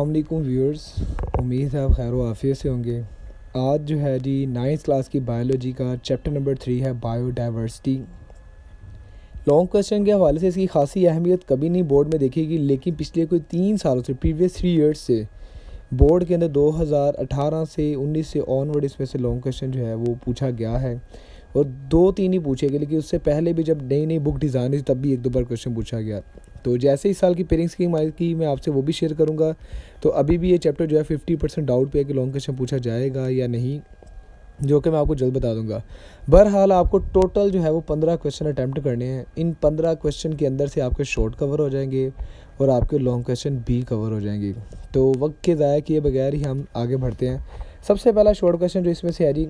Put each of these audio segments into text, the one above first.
अस्सलामुअलैकुम व्यूअर्स, उम्मीद है आप खैर आफियत से होंगे। आज जो है जी 9th क्लास की बायोलॉजी का चैप्टर नंबर 3 है बायोडाइवर्सिटी। लॉन्ग क्वेश्चन के हवाले से इसकी खासी अहमियत कभी नहीं बोर्ड में देखेगी, लेकिन पिछले कोई 3 सालों से प्रीवियस 3 ईयर्स से बोर्ड के अंदर 2018 से 19 से ऑनवर्ड इसमें से लॉन्ग क्वेश्चन जो है वो पूछा गया है और 2-3 ही पूछे गए, लेकिन उससे पहले भी जब नई नई बुक डिज़ाइन हुई तब भी 1-2 बार क्वेश्चन पूछा गया। तो जैसे इस साल की पेयरिंग स्कीम आई की मैं आपसे वो भी शेयर करूंगा। तो अभी भी ये चैप्टर जो है 50% डाउट पे है कि लॉन्ग क्वेश्चन पूछा जाएगा या नहीं, जो कि मैं आपको जल्द बता दूंगा। बहरहाल आपको टोटल जो है वो 15 क्वेश्चन अटैम्प्ट करने हैं। इन 15 क्वेश्चन के अंदर से आपके शॉर्ट कवर हो जाएंगे और आपके लॉन्ग क्वेश्चन भी कवर हो जाएंगे। तो वक्त के ज़ाया किए बगैर ही हम आगे बढ़ते हैं। सबसे पहला शॉर्ट क्वेश्चन जो इसमें से है जी,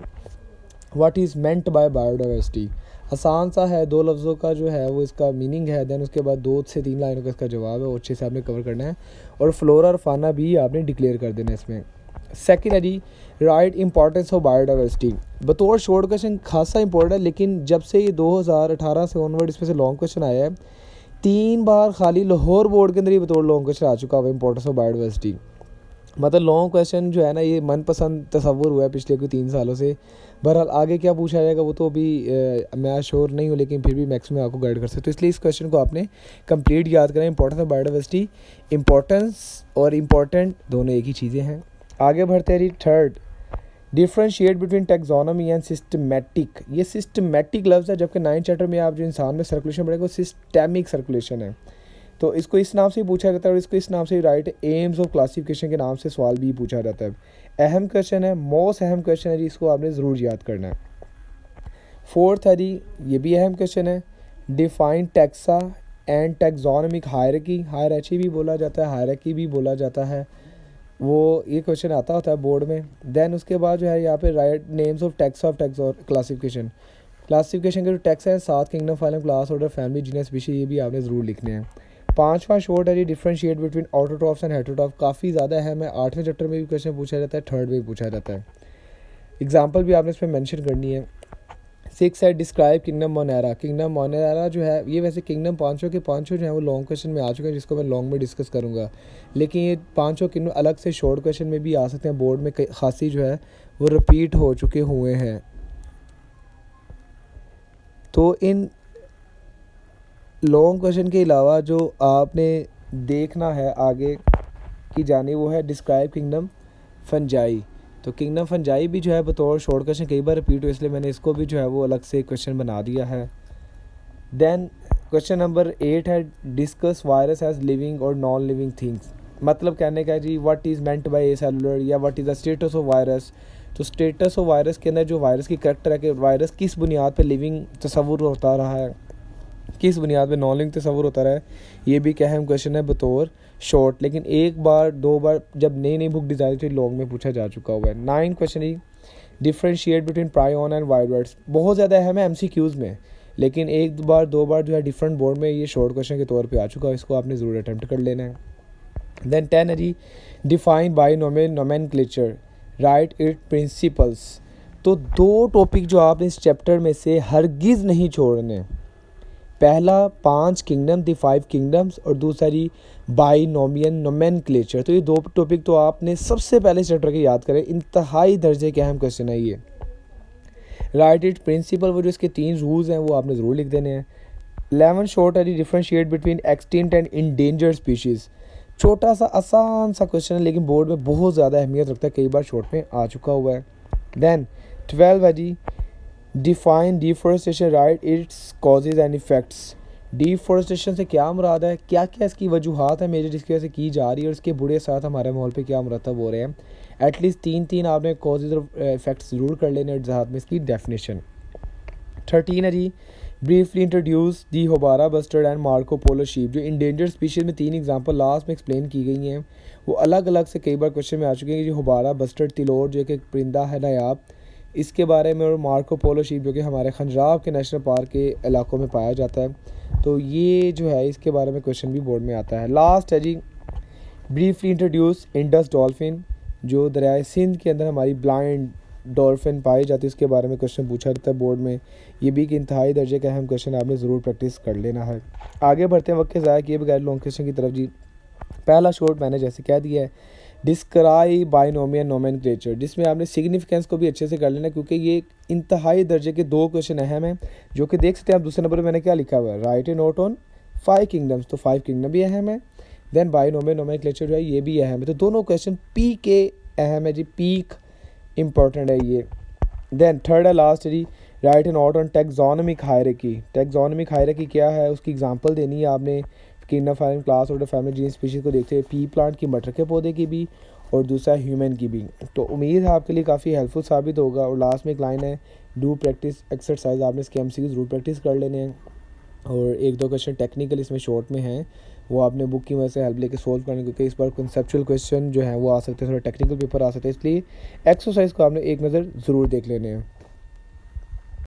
what is meant by biodiversity. आसान सा है, 2 लफ्ज़ों का जो है वो इसका मीनिंग है। देन उसके बाद 2 से 3 लाइनों का इसका जवाब है, वो अच्छे से आपने कवर करना है और फ्लोरा और फाना भी आपने डिक्लेयर कर देना है इसमें। सेकेंड है जी, राइट इंपॉर्टेंस ऑफ बायोडाइवर्सिटी। बतौर शॉर्ट क्वेश्चन खासा इंपॉर्टेंट है, लेकिन जब से ये 2018 से ऑनवर्ड इसमें से लॉन्ग क्वेश्चन आया है, 3 बार खाली लाहौर बोर्ड के अंदर ही बतौर लॉन्ग क्वेश्चन आ चुका हुआ इंपॉर्टेंस ऑफ बायोडाइवर्सिटी। मतलब लॉन्ग क्वेश्चन जो है ना, ये मनपसंद तस्वुर हुआ है पिछले कोई 3 सालों से। बहरहाल आगे क्या पूछा जाएगा वो तो अभी मैं श्योर नहीं हूँ, लेकिन फिर भी मैक्सिमम आपको गाइड कर सकते। तो इसलिए इस क्वेश्चन को आपने कंप्लीट याद करें। इंपॉर्टेंस ऑफ बायोडाइवर्सिटी, इंपॉर्टेंस और इम्पॉर्टेंट दोनों एक ही चीज़ें हैं। आगे बढ़ते हैं जी third, differentiate between taxonomy and systematic. ये सिस्टमेटिक लफ्ज़ है, जबकि 9th चैप्टर में आप जो इंसान में सर्कुलेशन पढ़ेगा वो सिस्टेमिक सर्कुलेशन है। तो इसको इस नाम से ही पूछा जाता है और इसको इस नाम से ही राइट एम्स ऑफ क्लासिफिकेशन के नाम से सवाल भी पूछा जाता है। अहम क्वेश्चन है, मोस्ट अहम क्वेश्चन है जी, इसको आपने ज़रूर याद करना है। फोर्थ है जी, ये भी अहम क्वेश्चन है, define taxa and taxonomic hierarchy. Hierarchy भी बोला जाता है, हायरार्की भी बोला जाता है, वो ये क्वेश्चन आता होता है बोर्ड में। देन उसके बाद जो है यहाँ पे write names of taxa of taxa और क्लासिफिकेशन। क्लासिफिकेशन के जो टैक्स है 7 kingdom, phylum, class, order, family, genus, species, ये भी आपने ज़रूर लिखने हैं। 5वां शॉर्ट है जी, differentiate between autotrophs and heterotroph. काफ़ी ज़्यादा अहम है, 8वें चैप्टर में भी क्वेश्चन पूछा जाता है, 3rd में भी पूछा जाता है। एग्जाम्पल भी आपने इसमें मेंशन करनी है। 6 है, describe kingdom Monera. Kingdom Monera जो है, ये वैसे किंगडम पाँचों के पाँचों जो है वो लॉन्ग क्वेश्चन में आ चुके हैं, जिसको मैं लॉन्ग में डिस्कस करूँगा, लेकिन ये पाँचों किंगडम अलग से शॉर्ट क्वेश्चन में भी आ सकते हैं। बोर्ड में खासी जो है वो रिपीट हो चुके हुए हैं। तो इन लॉन्ग क्वेश्चन के अलावा जो आपने देखना है आगे की जानी, वो है डिस्क्राइब किंगडम फंजाई। तो किंगडम फंजाई भी जो है बतौर शॉर्ट क्वेश्चन कई बार रिपीट हो, इसलिए मैंने इसको भी जो है वो अलग से क्वेश्चन बना दिया है। देन क्वेश्चन नंबर 8 है, डिस्कस वायरस एज लिविंग और नॉन लिविंग थिंग्स। मतलब कहने का है जी, what is meant by acellular या what is the status of virus. तो स्टेटस ऑफ वायरस के अंदर जो वायरस की करेक्टर है कि वायरस किस बुनियाद पर लिविंग तस्वुर होता रहा है, किस बुनियाद पे नॉन लिविंग तस्वुर होता रहा है, ये भी एक अहम क्वेश्चन है बतौर शॉर्ट, लेकिन 1 बार 2 बार जब नई नई बुक डिज़ाइन थी लॉन्ग में पूछा जा चुका हुआ है। 9 question he, differentiate between prion and wide words. बहुत ज़्यादा अहम है MCQs में, लेकिन 1 बार 2 बार जो है डिफरेंट बोर्ड में ये शॉर्ट क्वेश्चन के तौर पर आ चुका है, इसको आपने ज़रूर अटैम्प्ट कर लेना है। देन 10 है जी, define binomial nomenclature, write it principles. तो 2 टॉपिक जो आपने इस चैप्टर में से हरगिज़ नहीं छोड़ने। पहला 5 किंगडम दी 5 किंगडम्स और दूसरी बाइनोमियल नोमेनक्लेचर। तो ये 2 टॉपिक तो आपने सबसे पहले चैप्टर के याद करें, इंतहाई दर्जे के अहम क्वेश्चन है ये। राइट इट प्रिंसिपल, वो जो इसके 3 रूल्स हैं वो आपने ज़रूर लिख देने हैं। 11 शॉर्ट है, differentiate between extinct and endangered species. छोटा सा आसान सा क्वेश्चन है, लेकिन बोर्ड में बहुत ज़्यादा अहमियत रखता है, कई बार शॉर्ट में आ चुका हुआ है। देन 12 है जी, define deforestation, write its causes and effects. Deforestation से क्या मुराद है, क्या क्या इसकी वजूहात है मेजर जिसकी वजह से की जा रही है और इसके बुरे साथ हमारे माहौल पे क्या मुरतब हो रहे हैं। एटलीस्ट 3 आपने कॉजेज और इफ़ेक्ट्स ज़रूर कर लेने और साथ में इसकी डेफिनेशन। 13 है जी, briefly introduce the houbara bustard and Marco Polo sheep. जो इंडेंजर्ड स्पीशीज़ में 3 एग्जांपल लास्ट में एक्सप्लेन की गई हैं, वो अलग अलग से कई बार क्वेश्चन में आ चुके हैं। जो होबारा बस्टर्ड तिलोर जो कि एक परिंदा है नायाब, इसके बारे में, और मार्को पोलो शीप जो कि हमारे खंजराव के नेशनल पार्क के इलाकों में पाया जाता है। तो ये जो है इसके बारे में क्वेश्चन भी बोर्ड में आता है। लास्ट है जी, ब्रीफली इंट्रोड्यूस इंडस डॉल्फिन। जो दरियाए सिंध के अंदर हमारी ब्लाइंड डॉल्फिन पाई जाती है, उसके बारे में क्वेश्चन पूछा जाता है बोर्ड में। ये भी एक इंतहाई दर्जे का अहम क्वेश्चन, आपने ज़रूर प्रैक्टिस कर लेना है। आगे बढ़ते हैं वक्त के ज़ाया किए बगैर लॉन्ग क्वेश्चन की तरफ जी। पहला शॉर्ट मैंने जैसे कह दिया है, डिस्क्राइब बाइनोमियल नोमेनक्लेचर, जिसमें आपने सिग्निफिकेंस को भी अच्छे से कर लेना, क्योंकि ये इंतहाई दर्जे के 2 क्वेश्चन अहम हैं, जो कि देख सकते हैं आप दूसरे नंबर पर मैंने क्या लिखा हुआ है, right a note on 5 kingdoms, तो 5 किंगडम भी अहम है। देन बाइनोमियल नोमेनक्लेचर जो है ये भी अहम है, तो दोनों क्वेश्चन पी के अहम है जी, पीक इंपॉर्टेंट है ये। देन थर्ड है लास्ट जी, write a note on taxonomic hierarchy. Taxonomic hierarchy क्या है, उसकी एग्जांपल देनी है आपने, kingdom, family, class, order, family, gene, species को देखते हुए, पी प्लांट की, मटर के पौधे की भी, और दूसरा ह्यूमन की भी। तो उम्मीद है आपके लिए काफ़ी हेल्पफुल साबित होगा। और लास्ट में एक लाइन है, डू प्रैक्टिस एक्सरसाइज, आपने इसके एमसीक्यूज़ जरूर प्रैक्टिस कर लेने हैं, और 1-2 क्वेश्चन टेक्निकल इसमें शॉर्ट में हैं, वो आपने बुक की वजह से हेल्प लेके सोल्व करने, क्योंकि इस बार कंसेप्चुअल क्वेश्चन जो है वो आ सकते हैं, थोड़ा टेक्निकल पेपर आ सकते हैं, इसलिए एक्सरसाइज को आपने एक नज़र ज़रूर देख लेने हैं।